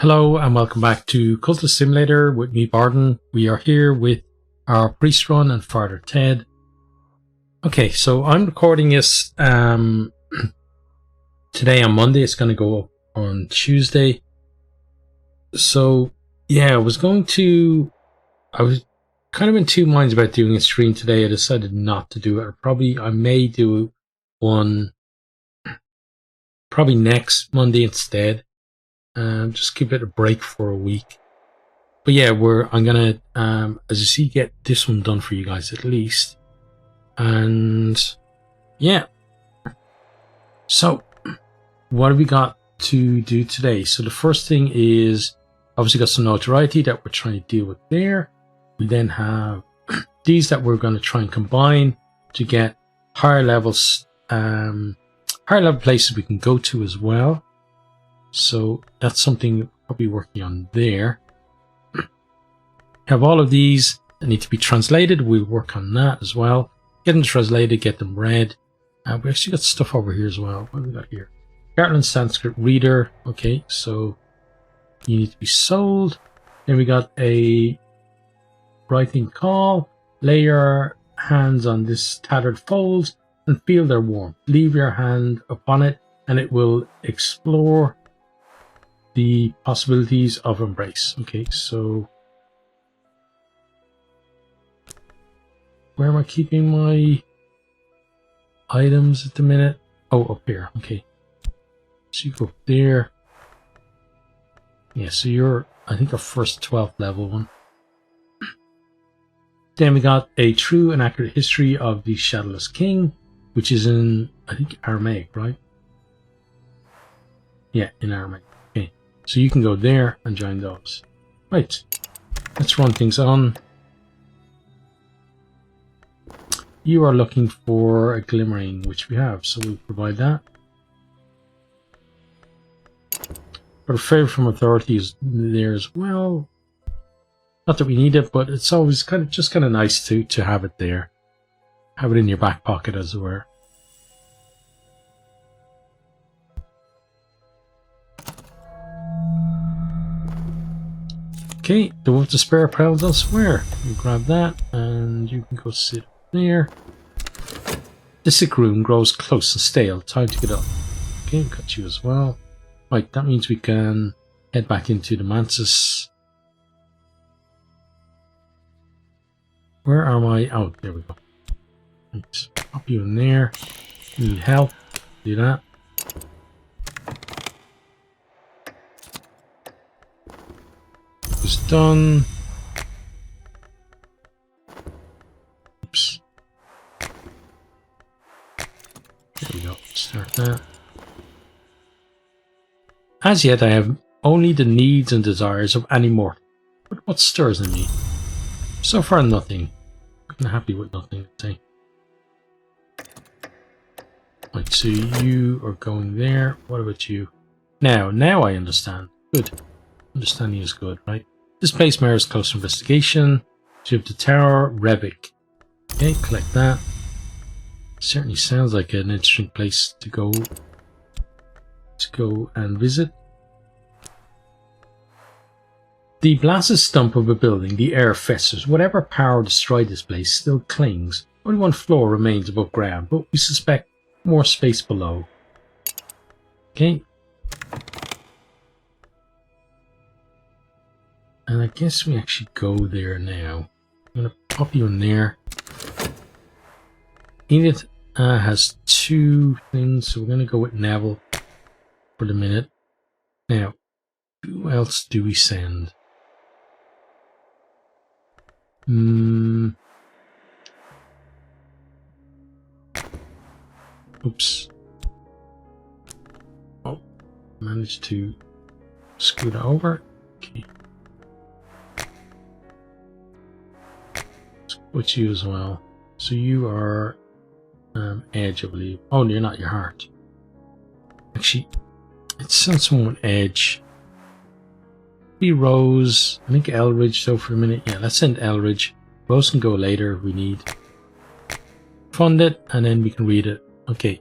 Hello and welcome back to Cultist Simulator with me, Barden. We are here with our priest run and Father Ted. Okay, so I'm recording this today on Monday. It's going to go up on Tuesday. So yeah, I was kind of in two minds about doing a stream today. I decided not to do it. Or I may do one probably next Monday instead. Just give it a break for a week. But yeah, I'm gonna, as you see, get this one done for you guys at least. And yeah. So, what have we got to do today? So the first thing is, obviously got some notoriety that we're trying to deal with there. We then have these that we're going to try and combine to get higher levels, higher level places we can go to as well. So that's something I'll be working on there. Have all of these that need to be translated. We'll work on that as well. Get them translated, get them read. We actually got stuff over here as well. What have we got here? Gartland Sanskrit Reader. Okay, so you need to be sold. Then we got a writing call. Lay your hands on this tattered folds and feel their warmth. Leave your hand upon it and it will explore the possibilities of embrace. Okay, so where am I keeping my items at the minute? Oh, up here. Okay, so you go up there. Yeah, so you're, I think, a first 12th level one. Then we got a true and accurate history of the Shadowless King, which is in, I think, Aramaic, right? Yeah, in Aramaic. Okay, so you can go there and join those. Right, let's run things on. You are looking for a glimmering, which we have, so we'll provide that. But a favor from authority is there as well. Not that we need it, but it's always kind of nice to have it there. Have it in your back pocket, as it were. Okay, the Wolf Despair prowls elsewhere. You grab that, and you can go sit there. The sick room grows close and stale. Time to get up. Okay, we've got you as well. Right, that means we can head back into the Mantis. Where am I? Oh, there we go. Right, pop you in there. Need help. Do that. It's done. Oops. There we go. Start that. As yet, I have only the needs and desires of any mortal. But what stirs in me? So far, nothing. I'm happy with nothing, I'd say. Right, so you are going there. What about you? Now I understand. Good. Understanding is good, right? This place merits close investigation. So you have the Tower, Revic. Okay, collect that. Certainly sounds like an interesting place to go. Let's go and visit. The blasted stump of a building, the air festers. Whatever power destroyed this place still clings. Only one floor remains above ground, but we suspect more space below. Okay. And I guess we actually go there now. I'm going to pop you in there. Edith has two things, so we're going to go with Neville for the minute. Now, who else do we send? Oops. Oh, managed to scoot over. Okay. With you as well. So you are Edge, I believe. Oh, you're not, your Heart. Actually, let's send someone Edge. Be Rose. I think Elridge, though, for a minute. Yeah, let's send Elridge. Rose can go later if we need. Fund it, and then we can read it. Okay.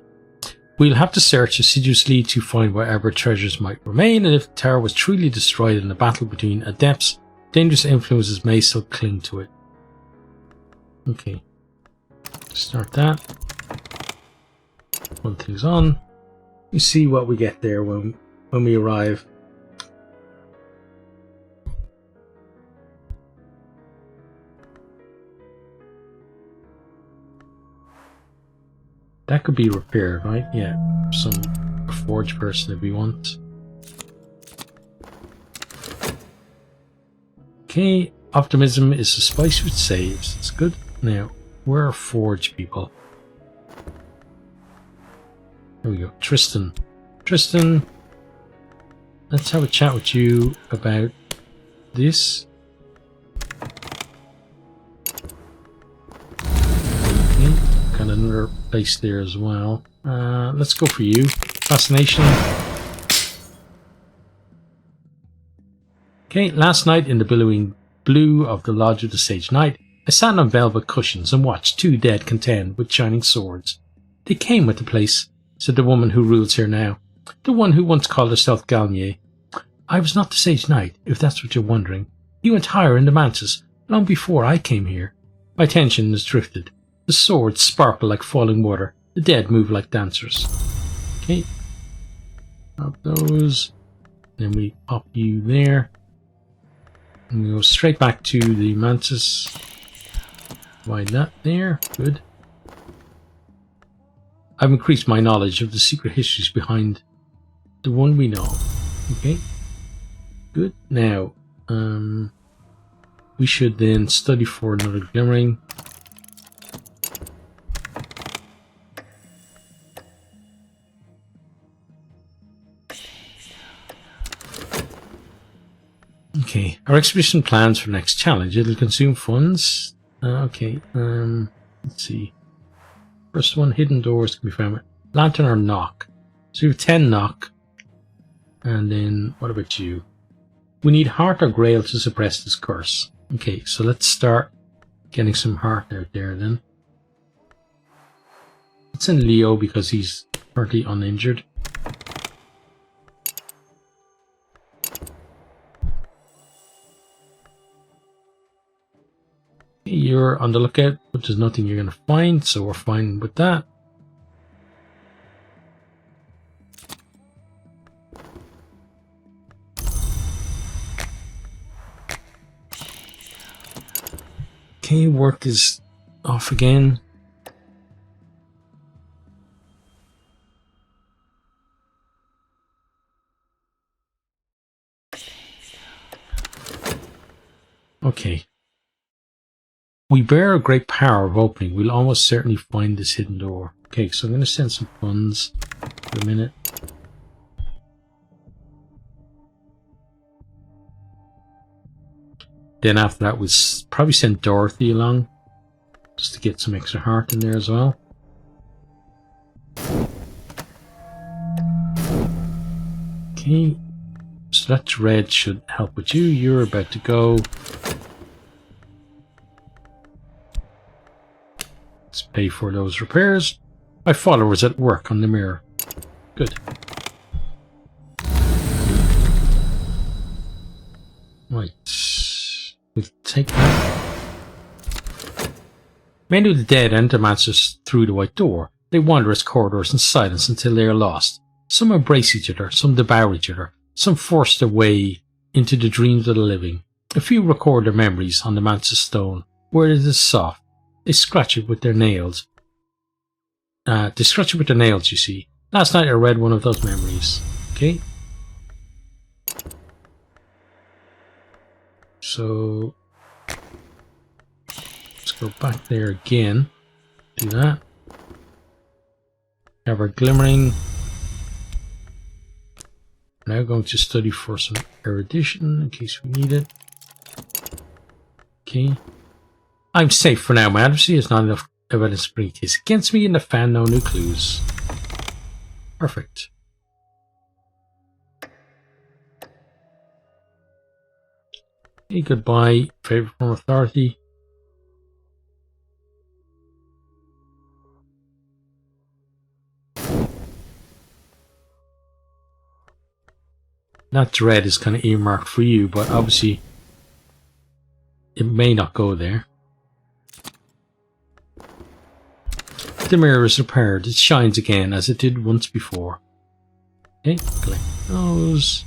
We'll have to search assiduously to find whatever treasures might remain, and if the tower was truly destroyed in a battle between adepts, dangerous influences may still cling to it. Okay. Start that. One thing's on. You see what we get there when we arrive. That could be repaired, right? Yeah, a forge person if we want. Okay, optimism is the spice which saves. It's good. Now, where are forge people? There we go. Tristan. Tristan, let's have a chat with you about this. Okay, got another place there as well. Let's go for you. Fascination. Okay, last night in the billowing blue of the Lodge of the Sage Knight, I sat on velvet cushions and watched two dead contend with shining swords. They came with the place, said the woman who rules here now, the one who once called herself Galmier. I was not the Sage Knight, if that's what you're wondering. He went higher in the mantis, long before I came here. My attention is drifted. The swords sparkle like falling water. The dead move like dancers. Okay. Pop those. Then we pop you there. And we go straight back to the mantis. Why that there? Good. I've increased my knowledge of the secret histories behind the one we know. Okay. Good. Now, we should then study for another glimmering. Okay, our expedition plans for next challenge. It'll consume funds. Okay, let's see. First one, hidden doors can be found. Lantern or knock. So you have 10 knock. And then, what about you? We need heart or grail to suppress this curse. Okay, so let's start getting some heart out there then. Let's send Leo because he's currently uninjured. You're on the lookout, but there's nothing you're going to find, so we're fine with that. Okay, work is off again. Okay. We bear a great power of opening. We'll almost certainly find this hidden door. Okay, so I'm going to send some funds for a minute. Then after that, we'll probably send Dorothy along, just to get some extra heart in there as well. Okay, so that red should help with you. You're about to go. Let's pay for those repairs. My follower's at work on the mirror. Good. Right. We'll take that. Many of the dead enter monsters through the white door. They wander its corridors in silence until they are lost. Some embrace each other, some devour each other, some force their way into the dreams of the living. A few record their memories on the mantis stone, where it is soft. They scratch it with their nails. You see. Last night I read one of those memories. Okay. So let's go back there again. Do that. Have our glimmering. Now going to study for some erudition in case we need it. Okay. I'm safe for now. My adversary has not enough evidence to bring a case against me, and I found no new clues. Perfect. Okay, goodbye. Favor from authority. that dread is kind of earmarked for you, but obviously it may not go there. The mirror is repaired. It shines again as it did once before. Okay, collect those.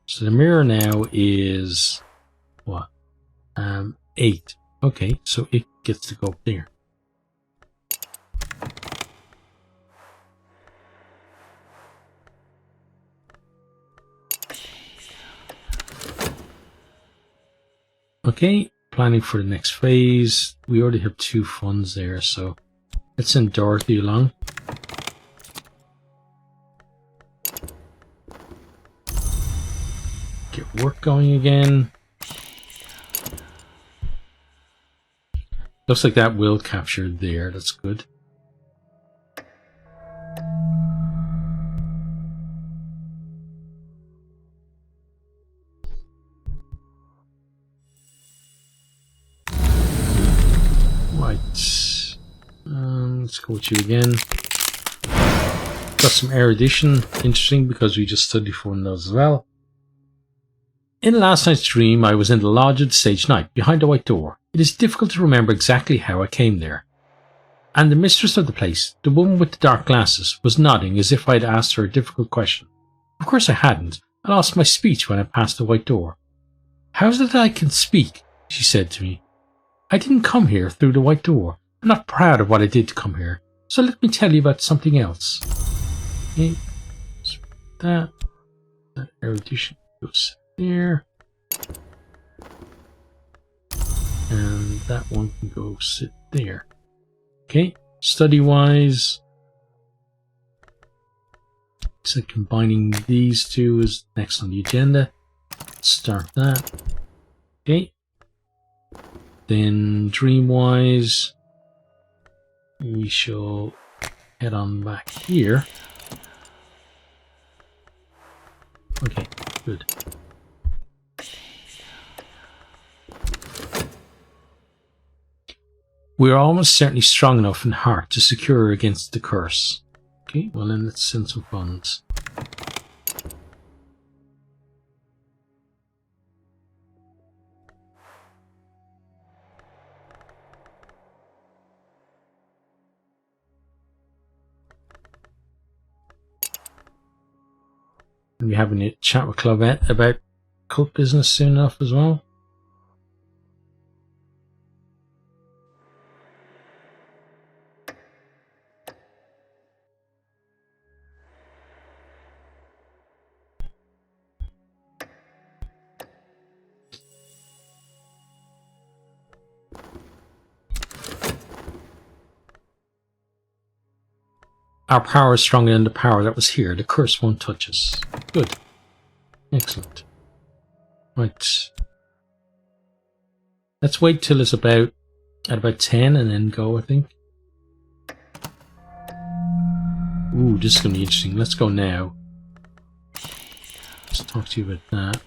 So the mirror now is what? 8. Okay, so it gets to go up there. Okay, planning for the next phase. We already have 2 funds there, so let's send Dorothy along. Get work going again. Looks like that will capture there. That's good. Right. Let's go with you again. Got some erudition. Interesting because we just studied for one of those as well. In last night's dream, I was in the lodge of the sage knight, behind a white door. It is difficult to remember exactly how I came there. And the mistress of the place, the woman with the dark glasses, was nodding as if I had asked her a difficult question. Of course I hadn't. I lost my speech when I passed the white door. How is it that I can speak? She said to me. I didn't come here through the white door. I'm not proud of what I did to come here. So let me tell you about something else. Okay. So that erudition goes there. And that one can go sit there. Okay, study-wise, so combining these two is next on the agenda. Let's start that. Okay. Then dream-wise, we shall head on back here. Okay, good. We are almost certainly strong enough in heart to secure her against the curse. Okay, well then let's send some funds. And we're having a chat with Clavette about cult business soon enough as well. Our power is stronger than the power that was here. The curse won't touch us. Good. Excellent. Right. Let's wait till it's at about 10 and then go, I think. Ooh, this is going to be interesting. Let's go now. Let's talk to you about that.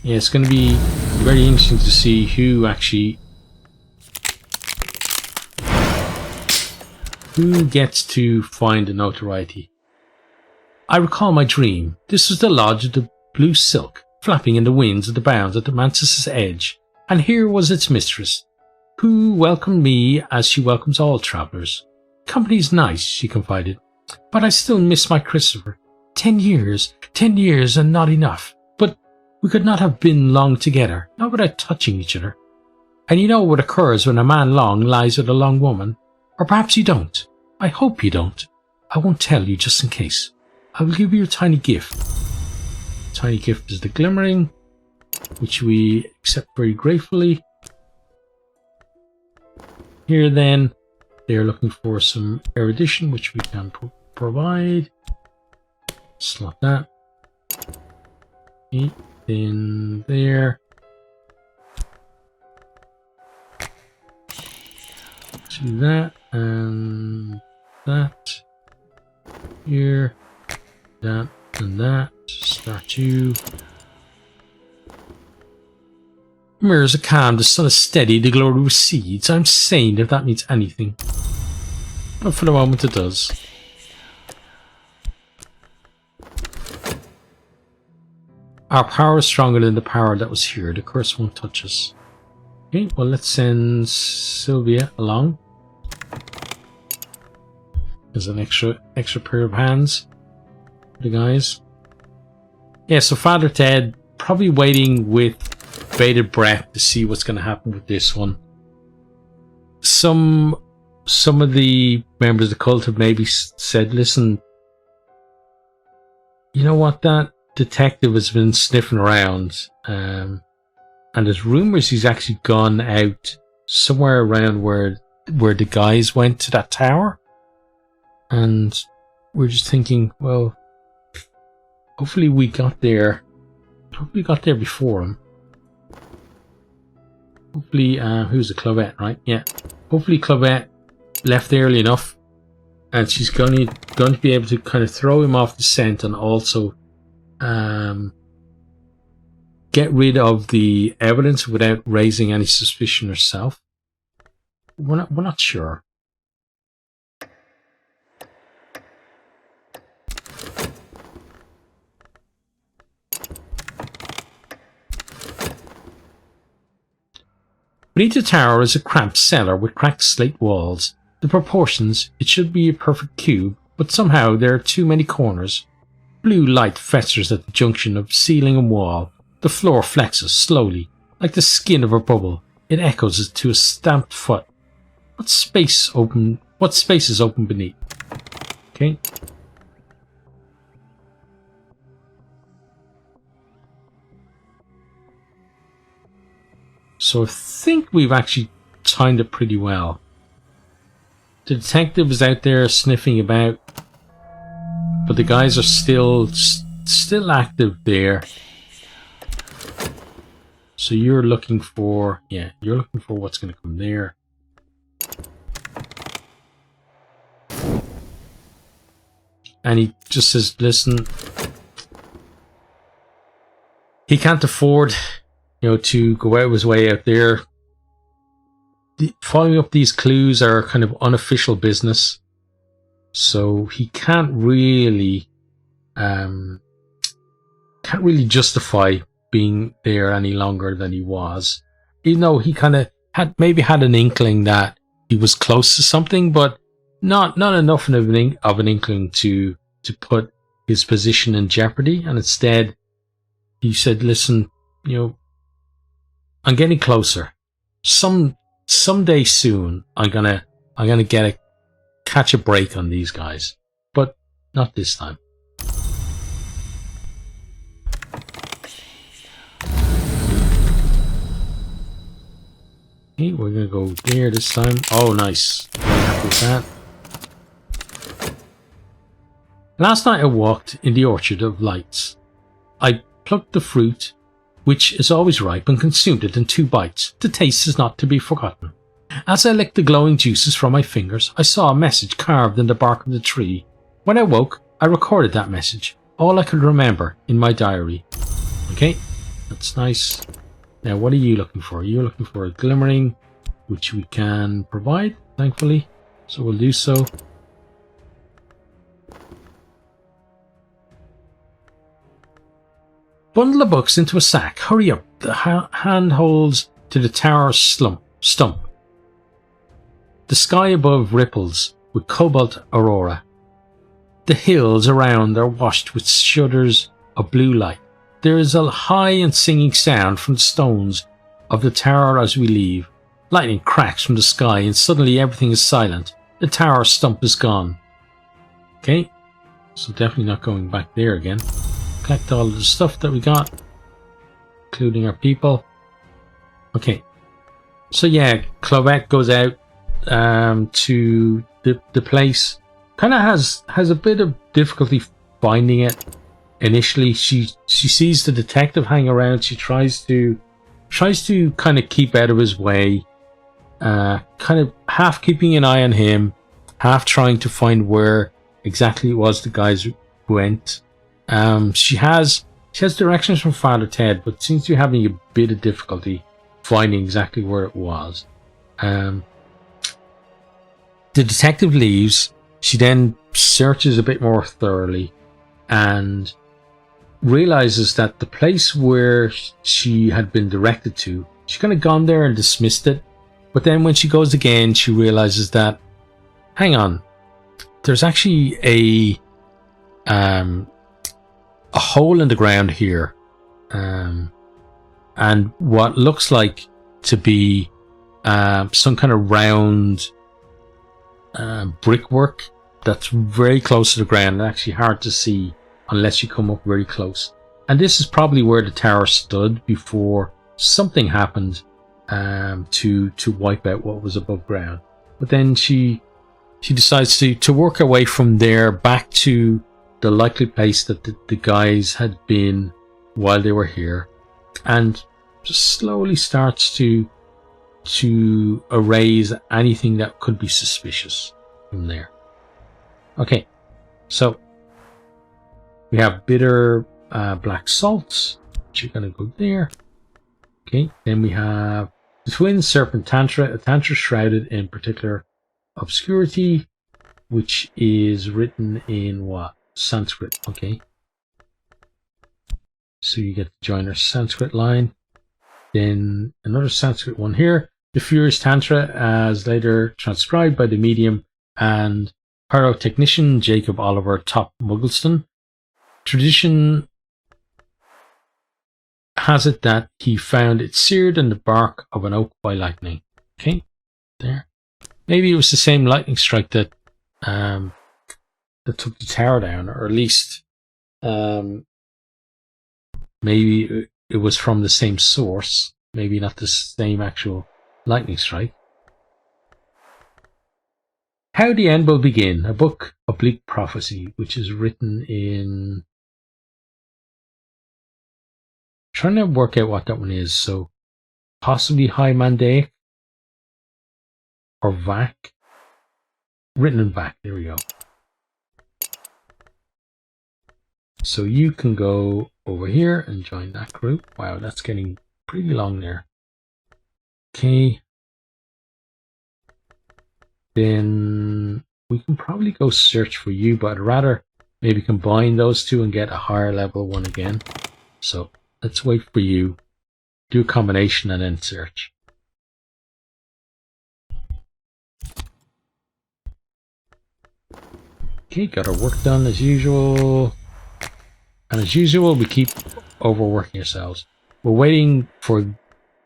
Yeah, it's going to be very interesting to see who gets to find the notoriety. I recall my dream. This was the lodge of the blue silk, flapping in the winds of the bounds at the mantis' edge, and here was its mistress, who welcomed me as she welcomes all travellers. Company's nice, she confided, but I still miss my Christopher. 10 years and not enough. But we could not have been long together, not without touching each other. And you know what occurs when a man long lies with a long woman? Or perhaps you don't. I hope you don't. I won't tell you just in case. I will give you a tiny gift. Tiny gift is the glimmering, which we accept very gratefully. Here then, they are looking for some erudition, which we can provide. Slot that. Okay, then there. Do that and that. Here, that and that. Start you. Mirrors are calm, the sun is steady, the glory recedes. I'm sane if that means anything. But for the moment it does. Our power is stronger than the power that was here. The curse won't touch us. Okay, well, let's send Sylvia along. There's an extra pair of hands for the guys. Yeah, so Father Ted probably waiting with bated breath to see what's going to happen with this one. Some of the members of the cult have maybe said, listen, you know what, that detective has been sniffing around, and there's rumors he's actually gone out somewhere around where the guys went to that tower, and we're just thinking, well, hopefully we got there before him. Hopefully, who's the Clovette, right? Yeah, hopefully Clovette left early enough, and she's going to be able to kind of throw him off the scent, and also get rid of the evidence without raising any suspicion herself. We're not sure. Beneath the tower is a cramped cellar with cracked slate walls. The proportions, it should be a perfect cube, but somehow there are too many corners. Blue light festers at the junction of ceiling and wall. The floor flexes slowly, like the skin of a bubble. It echoes to a stamped foot. What space is open beneath? Okay. So I think we've actually timed it pretty well. The detective is out there sniffing about, but the guys are still active there. So you're looking for, what's going to come there. And he just says, listen, he can't afford, to go out of his way out there. Following up these clues are kind of unofficial business, so he can't really justify being there any longer than he was. Even though he kind of had an inkling that he was close to something, but not enough of an inkling to put his position in jeopardy. And instead, he said, "Listen, I'm getting closer. Someday soon, I'm gonna catch a break on these guys, but not this time." Okay, we're gonna go there this time. Oh, nice. Very happy with that. Last night I walked in the orchard of lights. I plucked the fruit, which is always ripe, and consumed it in 2 bites. The taste is not to be forgotten. As I licked the glowing juices from my fingers, I saw a message carved in the bark of the tree. When I woke, I recorded that message, all I could remember, in my diary. Okay, that's nice. Now, what are you looking for? You're looking for a glimmering, which we can provide, thankfully, so we'll do so. Bundle the books into a sack. Hurry up. The hand holds to the tower's stump. The sky above ripples with cobalt aurora. The hills around are washed with shudders of blue light. There is a high and singing sound from the stones of the tower as we leave. Lightning cracks from the sky and suddenly everything is silent. The tower stump is gone. Okay, so definitely not going back there again. Collect all of the stuff that we got, including our people. Okay, so yeah, Clovette goes out to the place. Kind of has a bit of difficulty finding it initially. She sees the detective hang around. She tries to kind of keep out of his way, kind of half keeping an eye on him, half trying to find where exactly it was the guys went. She has directions from Father Ted, but seems to be having a bit of difficulty finding exactly where it was. The detective leaves. She then searches a bit more thoroughly, and realizes that the place where she had been directed to, she's kind of gone there and dismissed it. But then when she goes again, she realizes that, hang on, there's actually a hole in the ground here, and what looks like to be some kind of round brickwork that's very close to the ground and actually hard to see unless you come up very close. And this is probably where the tower stood before something happened to wipe out what was above ground. But then she decides to work her way from there back to the likely place that the guys had been while they were here, and just slowly starts to erase anything that could be suspicious from there. Okay, so we have bitter black salts, which are going to go there. Okay, then we have the twin serpent tantra, a tantra shrouded in particular obscurity, which is written in what? Sanskrit. Okay, so you get to join our Sanskrit line. Then another Sanskrit one here. The Furious Tantra, as later transcribed by the medium and pyrotechnician Jacob Oliver Top Muggleston. Tradition has it that he found it seared in the bark of an oak by lightning. Okay, there. Maybe it was the same lightning strike that took the tower down, or at least maybe it was from the same source. Maybe not the same actual lightning strike. How the End Will Begin, a book of bleak prophecy, which is written in... trying to work out what that one is. So possibly High Mandaic or Vac. Written in Vac. There we go. So you can go over here and join that group. Wow, that's getting pretty long there. Okay. Then we can probably go search for you, but I'd rather maybe combine those two and get a higher level one again. So let's wait for you, do a combination, and then search. Okay, got our work done as usual. And as usual, we keep overworking ourselves. We're waiting for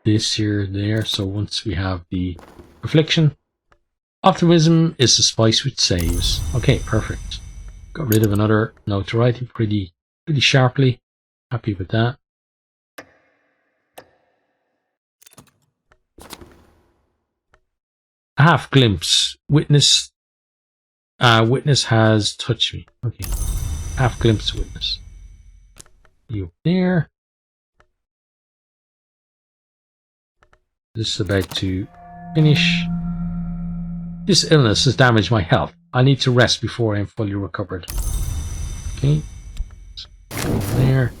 this here, there. So once we have the affliction, optimism is the spice which saves. Okay, perfect. Got rid of another notoriety pretty sharply. Happy with that. A half glimpse. Witness has touched me. Okay. Half glimpse witness. You up there. This is about to finish. This illness has damaged my health. I need to rest before I am fully recovered. Okay. So go there.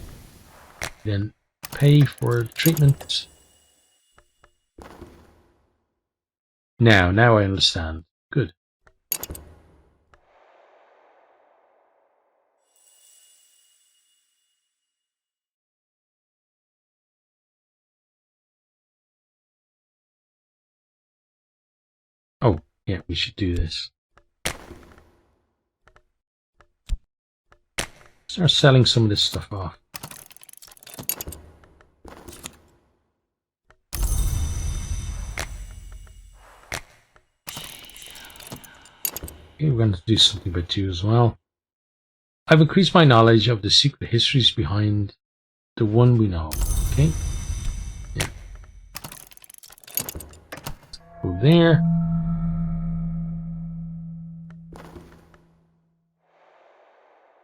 Then pay for the treatment. Now I understand. Good. Oh, yeah, we should do this. Start selling some of this stuff off. Okay, we're going to do something about you as well. I've increased my knowledge of the secret histories behind the one we know. Okay. Yeah. Go there.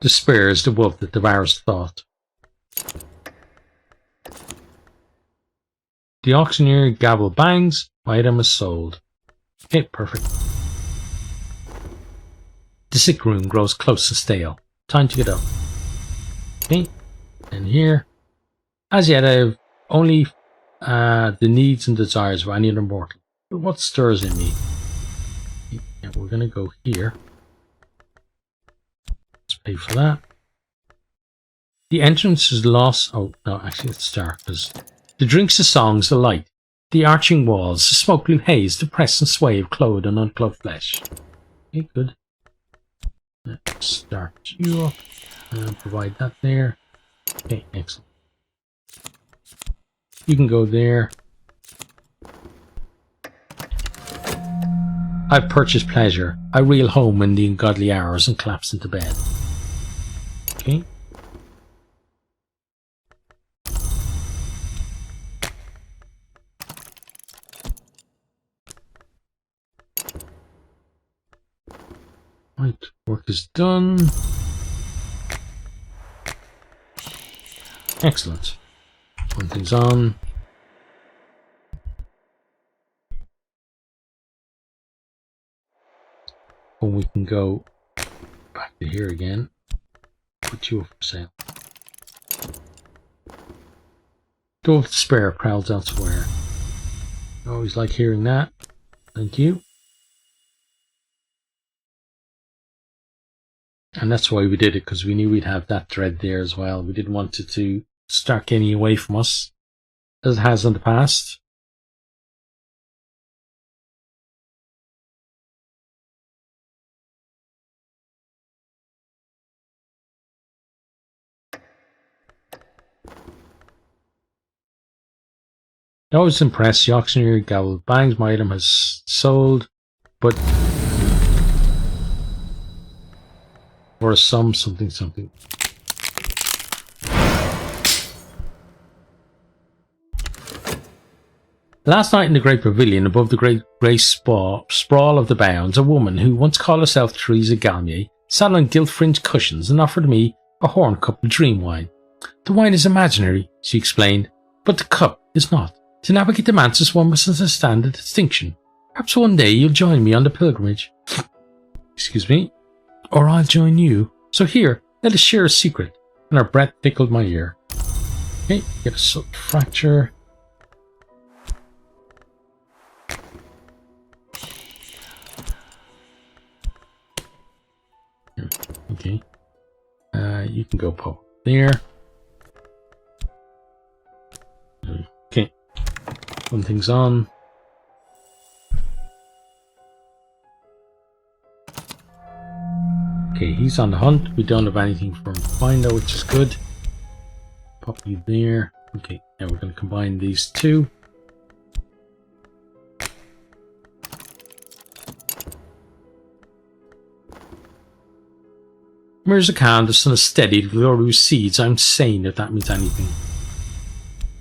Despair is the wolf that devours thought. The auctioneer gavel bangs. My item is sold. Okay, perfect. The sick room grows close and stale. Time to get up. Okay, and here. As yet, I have only the needs and desires of any other mortal. But what stirs in me? Yeah, we're going to go here. Let's pay for that. The entrance is lost. Oh, no, actually it's dark. Because the drinks, the songs, the light, the arching walls, the smoke blue haze, the press and sway of clothed and unclothed flesh. Okay, good. Let's start you up and provide that there. Okay, excellent. You can go there. I've purchased pleasure. I reel home in the ungodly hours and collapse into bed. Okay. Right, work is done. Excellent. One thing's on. Or we can go back to here again. Put you up for sale. Dove the spare prowls elsewhere. I always like hearing that. Thank you. And that's why we did it, because we knew we'd have that thread there as well. We didn't want it to start getting away from us, as it has in the past. I was impressed. The auctioneer gobbled bangs. My item has sold, but for a sum, something. Last night in the great pavilion above the great grey sprawl of the bounds, a woman who once called herself Theresa Galmier sat on gilt-fringed cushions and offered me a horn cup of dream wine. The wine is imaginary, she explained, but the cup is not. To navigate the mantis, one must understand the distinction. Perhaps one day you'll join me on the pilgrimage. Excuse me. Or I'll join you. So here, let us share a secret. And her breath tickled my ear. Okay, get a sudden fracture. Okay. You can go pop there. Okay. One thing's on. Okay, he's on the hunt. We don't have anything from Finder, which is good. Pop you there. Okay, now we're going to combine these two. Mirrors a canvas and a steady glorious seeds. I'm sane, if that means anything.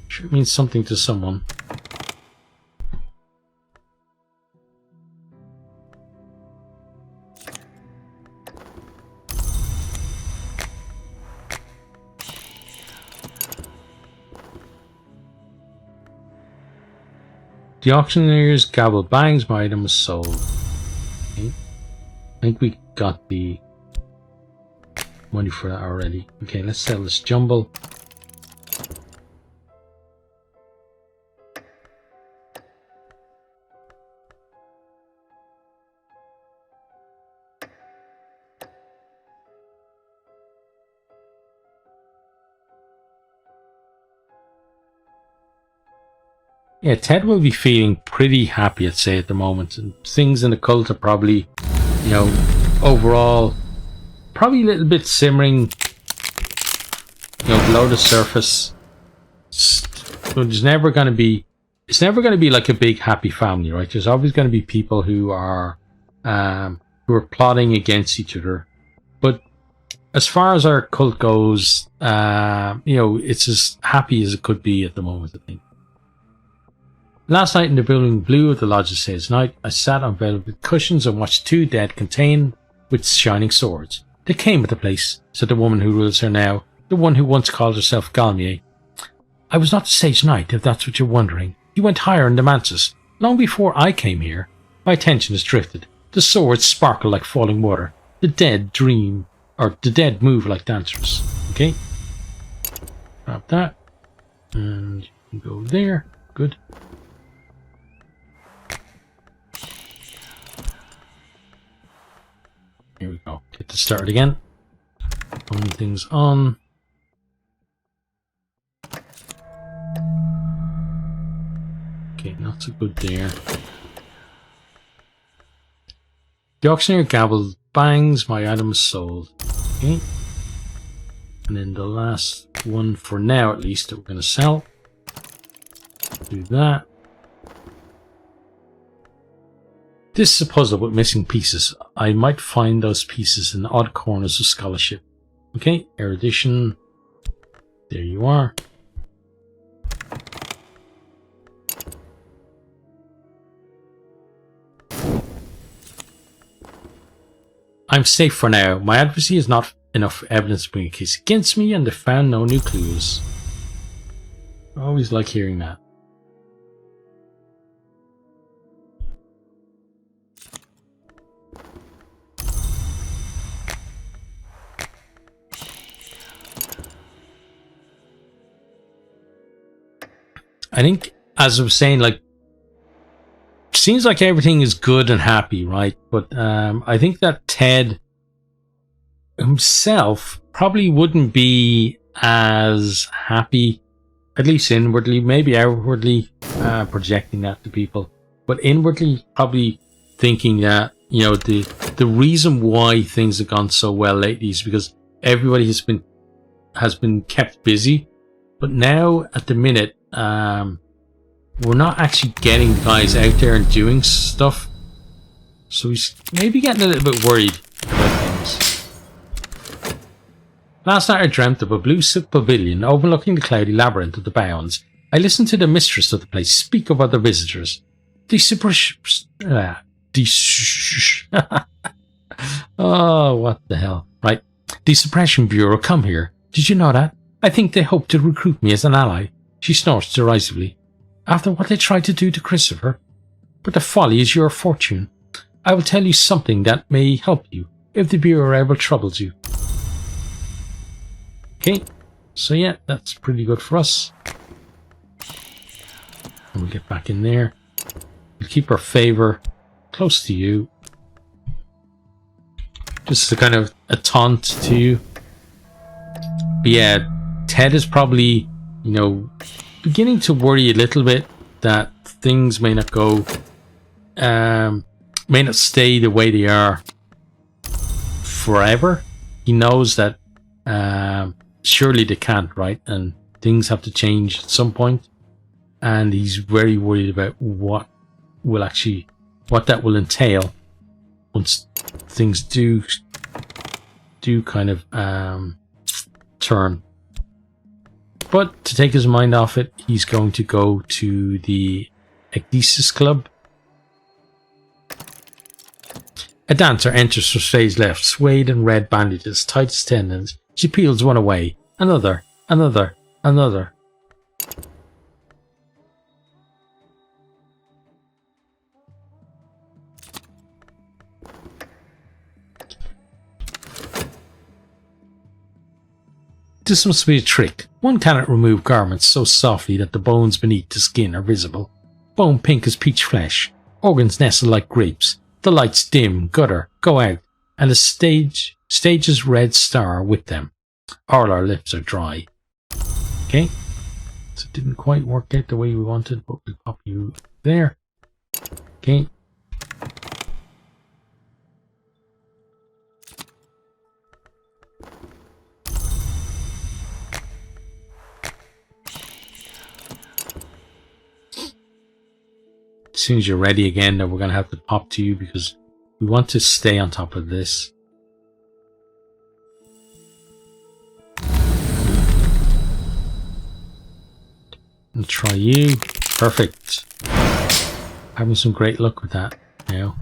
Sure it means something to someone. The auctioneer's gavel bangs. My item is sold. Okay. I think we got the money for that already. Okay, let's sell this jumble. Yeah, Ted will be feeling pretty happy, I'd say, at the moment. And things in the cult are probably, you know, overall, probably a little bit simmering, you know, below the surface. It's never going to be like a big happy family, right? There's always going to be people who are plotting against each other. But as far as our cult goes, you know, it's as happy as it could be at the moment, I think. Last night in the building blue of the lodge says night, I sat on velvet cushions and watched two dead contained with shining swords. They came at the place, said the woman who rules her now, the one who once called herself Galmier. I was not the sage knight, if that's what you're wondering. He went higher in the mantis. Long before I came here, my attention has drifted. The swords sparkle like falling water. The dead move like dancers. Okay. Grab that. And you can go there. Good. Here we go. Get to start again. Only things on. not so good there. The auctioneer gabbled, bangs, my item is sold. Okay. And then the last one for now, at least, that we're going to sell. Do that. This is a puzzle with missing pieces. I might find those pieces in odd corners of scholarship. Okay, erudition. There you are. I'm safe for now. My adversary has not enough evidence to bring a case against me, and they found no new clues. I always like hearing that. I think, as I was saying, like, seems like everything is good and happy, right? But I think that Ted himself probably wouldn't be as happy, at least inwardly, maybe outwardly projecting that to people, but inwardly probably thinking that, you know, the reason why things have gone so well lately is because everybody has been kept busy. But now at the minute, we're not actually getting guys out there and doing stuff, so he's maybe getting a little bit worried about things. Last night I dreamt of a blue silk pavilion overlooking the cloudy labyrinth of the Bounds. I listened to the mistress of the place speak of other visitors. Oh, what the hell. Right. The Suppression Bureau come here. Did you know that? I think they hope to recruit me as an ally. She snorts derisively. After what they tried to do to Christopher. But the folly is your fortune. I will tell you something that may help you if the Bureau ever troubles you. Okay, so yeah, that's pretty good for us. And we'll get back in there. We'll keep our favour close to you. Just a kind of a taunt to you. But yeah, Ted is probably, you know, beginning to worry a little bit that things may not go, may not stay the way they are forever. He knows that surely they can't, right? And things have to change at some point. And he's very worried about what that will entail once things do kind of turn. But to take his mind off it, he's going to go to the Ecdysis Club. A dancer enters from stage left, swayed in red bandages, tight as tendons. She peels one away. Another. This must be a trick. One cannot remove garments so softly that the bones beneath the skin are visible. Bone pink as peach flesh. Organs nestle like grapes. The lights dim, gutter, go out, and the stage's red star with them. All our lips are dry. Okay. So it didn't quite work out the way we wanted, but we'll pop you there. Okay. As soon as you're ready again, then we're going to have to pop to you because we want to stay on top of this. And try you. Perfect. Having some great luck with that now.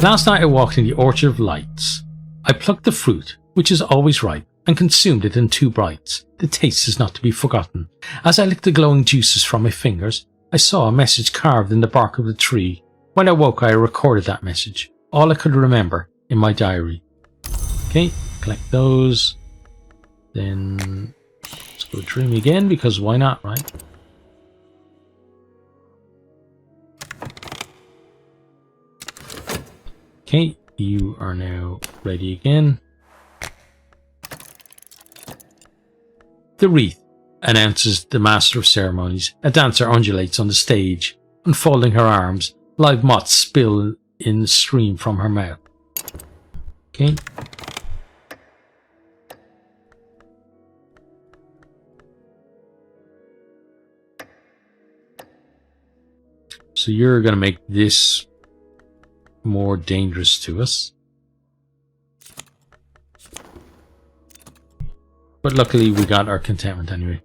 Last night I walked in the Orchard of Lights. I plucked the fruit, which is always ripe, and consumed it in 2 bites. The taste is not to be forgotten. As I licked the glowing juices from my fingers, I saw a message carved in the bark of the tree. When I woke, I recorded that message. All I could remember in my diary. Okay, collect those. Then let's go dream again, because why not, right? Okay, you are now ready again. The wreath. announces the master of ceremonies. A dancer undulates on the stage, unfolding her arms. Live moths spill in the stream from her mouth. Okay. So you're going to make this more dangerous to us. But luckily we got our contentment anyway.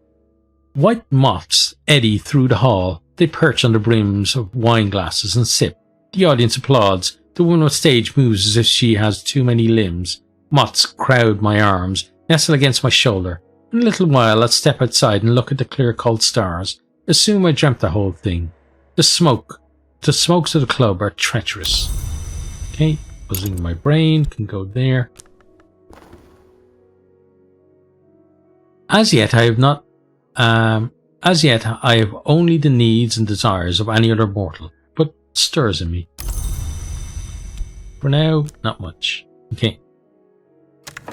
White moths eddy through the hall. They perch on the brims of wine glasses and sip. The audience applauds. The woman on stage moves as if she has too many limbs. Moths crowd my arms, nestle against my shoulder. In a little while I'll step outside and look at the clear cold stars. Assume I dreamt the whole thing. The smokes of the club are treacherous. Okay, buzzing my brain, can go there. As yet I have only the needs and desires of any other mortal, but stirs in me. For now, not much. Okay.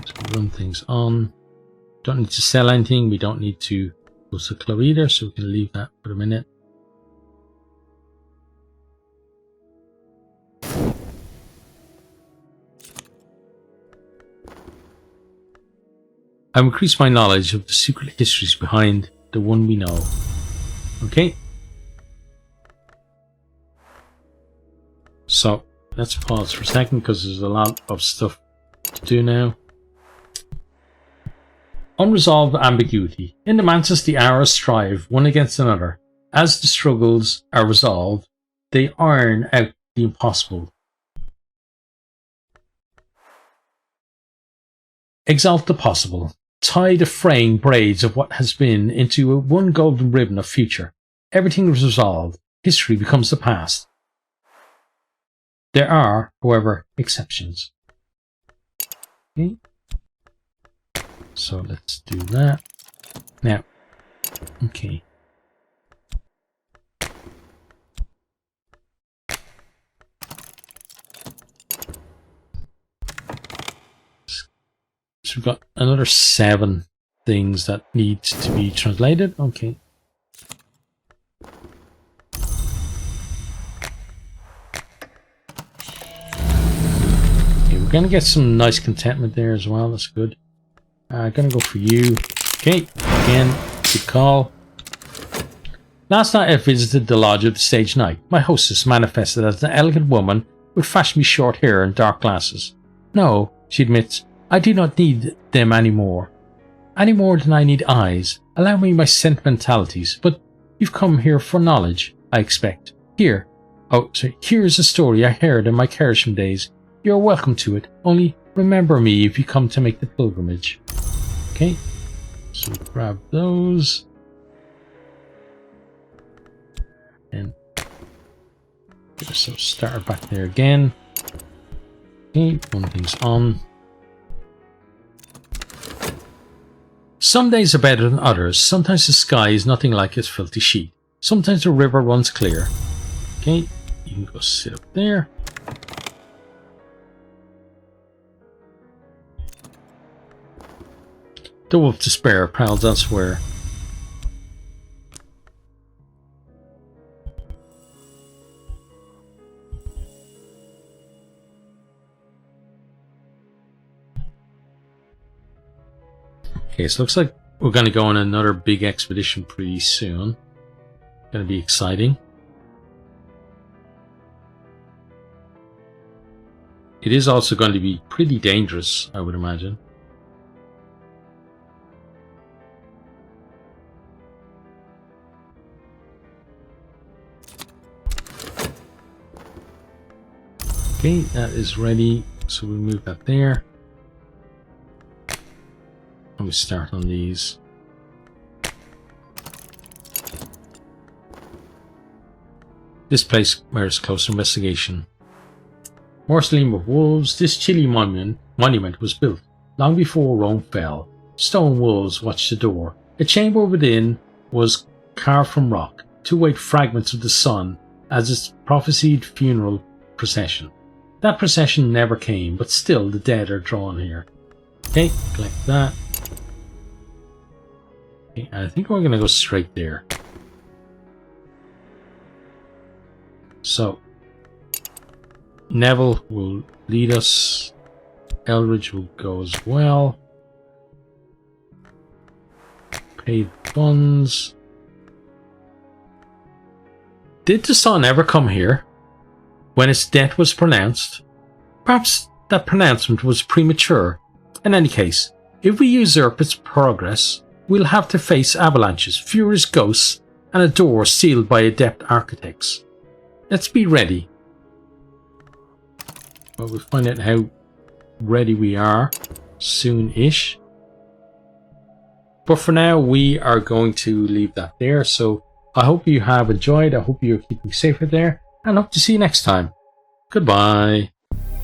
So run things on. Don't need to sell anything, we don't need to go to the club either, so we can leave that for a minute. I've increased my knowledge of the secret histories behind the one we know. Okay. So, let's pause for a second because there's a lot of stuff to do now. Unresolved ambiguity. In the Mantis, the hours strive one against another. As the struggles are resolved, they iron out the impossible. Exalt the possible. Tie the fraying braids of what has been into one golden ribbon of future. Everything is resolved. History becomes the past. There are, however, exceptions. Okay. So let's do that. Now, okay. So we've got another 7 things that need to be translated. Okay. Okay, we're going to get some nice contentment there as well. That's good. I'm going to go for you. Okay, again, good call. Last night I visited the lodge of the stage knight. My hostess manifested as an elegant woman with fashionably short hair and dark glasses. No, she admits, I do not need them anymore. Any more than I need eyes. Allow me my sentimentalities, but you've come here for knowledge, I expect. Here. Oh, sorry. Here's a story I heard in my Kersham days. You're welcome to it. Only remember me if you come to make the pilgrimage. Okay. So grab those. And get ourselves started back there again. Okay, one thing's on. Some days are better than others. Sometimes the sky is nothing like its filthy sheet. Sometimes the river runs clear. Okay, you can go sit up there. The wolf despair prowls elsewhere. Okay, so it looks like we're going to go on another big expedition pretty soon. Going to be exciting. It is also going to be pretty dangerous, I would imagine. Okay, that is ready, so we move that there. And we start on these. This place merits closer investigation. Mausoleum of Wolves, this chilly monument was built long before Rome fell. Stone wolves watched the door. A chamber within was carved from rock to await fragments of the sun as its prophesied funeral procession. That procession never came, but still the dead are drawn here. Okay, collect that. Okay, I think we're going to go straight there. So, Neville will lead us. Eldridge will go as well. Pay the funds. Did the sun ever come here when its death was pronounced? Perhaps that pronouncement was premature. In any case, if we usurp its progress, we'll have to face avalanches, furious ghosts, and a door sealed by adept architects. Let's be ready. Well, we'll find out how ready we are soon-ish. But for now, we are going to leave that there. So I hope you have enjoyed. I hope you're keeping safer there, and hope to see you next time. Goodbye.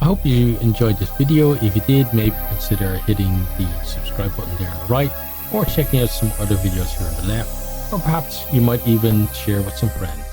I hope you enjoyed this video. If you did, maybe consider hitting the subscribe button there on the right, or checking out some other videos here on the left, or perhaps you might even share with some friends.